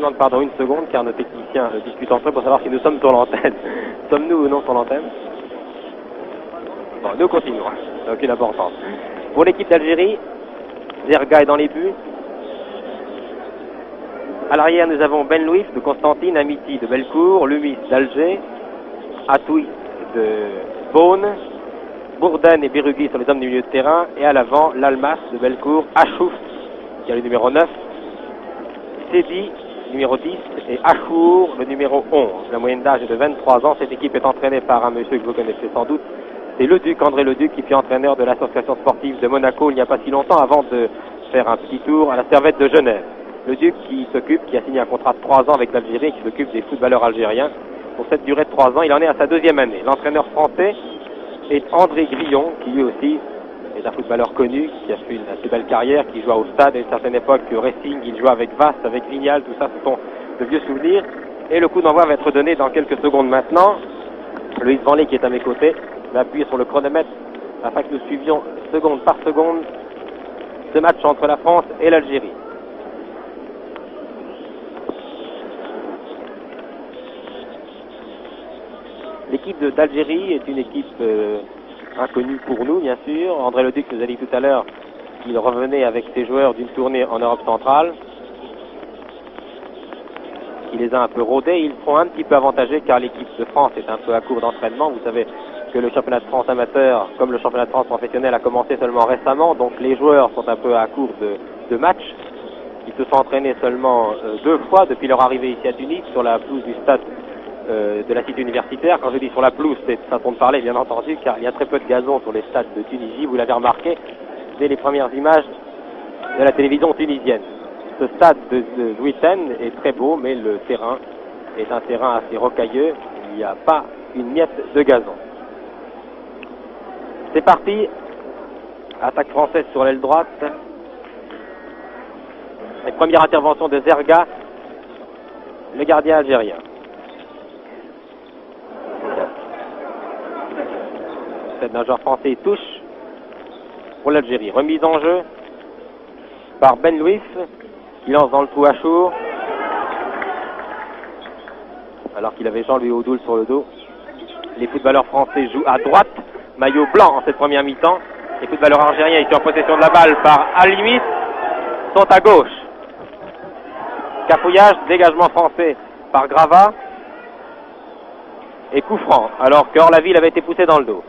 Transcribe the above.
demande pardon une seconde car nos techniciens discutent entre eux pour savoir si nous sommes sur l'antenne. Sommes-nous ou non sur l'antenne? Bon, nous continuons. Ça n'a aucune importance. Pour l'équipe d'Algérie, Zerga est dans les buts. À l'arrière, nous avons Ben Louif de Constantine, Amiti de Bellecour, Lumis d'Alger, Atoui de Beaune, Bourdaine et Berugui sont les hommes du milieu de terrain. Et à l'avant, l'Almas de Bellecour, Achouf, qui a le numéro 9, Sédi, numéro 10, et Achour, le numéro 11. La moyenne d'âge est de 23 ans. Cette équipe est entraînée par un monsieur que vous connaissez sans doute. C'est Leduc, André Leduc, qui fut entraîneur de l'association sportive de Monaco il n'y a pas si longtemps, avant de faire un petit tour à la Servette de Genève. Leduc qui a signé un contrat de 3 ans avec l'Algérie, qui s'occupe des footballeurs algériens. Pour cette durée de 3 ans, il en est à sa 2e année. L'entraîneur français est André Grillon, qui lui aussi est un footballeur connu, qui a fait une assez belle carrière, qui joua au Stade à une certaine époque, au Racing, il joua avec Vaste, avec Vignal, tout ça, ce sont de vieux souvenirs. Et le coup d'envoi va être donné dans quelques secondes maintenant. Loïs Vanley, qui est à mes côtés, va appuyer sur le chronomètre afin que nous suivions seconde par seconde ce match entre la France et l'Algérie. L'équipe d'Algérie est une équipe inconnue pour nous, bien sûr. André Leduc nous a dit tout à l'heure qu'il revenait avec ses joueurs d'une tournée en Europe centrale. Il les a un peu rodés. Ils seront un petit peu avantagés car l'équipe de France est un peu à court d'entraînement. Vous savez que le championnat de France amateur, comme le championnat de France professionnel, a commencé seulement récemment. Donc les joueurs sont un peu à court de matchs. Ils se sont entraînés seulement 2 fois depuis leur arrivée ici à Tunis, sur la pelouse du stade de la cité universitaire. Quand je dis sur la pelouse, c'est façon de parler, bien entendu, car il y a très peu de gazon sur les stades de Tunisie. Vous l'avez remarqué dès les premières images de la télévision tunisienne. Ce stade de Louis X est très beau, mais le terrain est un terrain assez rocailleux. Il n'y a pas une miette de gazon. C'est parti. Attaque française sur l'aile droite. Et première intervention de Zerga, le gardien algérien. D'un joueur français touche pour l'Algérie. Remise en jeu par Ben Louis. Il lance dans le trou à Chour. Alors qu'il avait Jean-Louis Oudoul sur le dos. Les footballeurs français jouent à droite. Maillot blanc en cette première mi-temps. Les footballeurs algériens ici en possession de la balle par Al-Limit sont à gauche. Cafouillage, dégagement français par Grava. Et coup franc, alors que Orlaville avait été poussé dans le dos.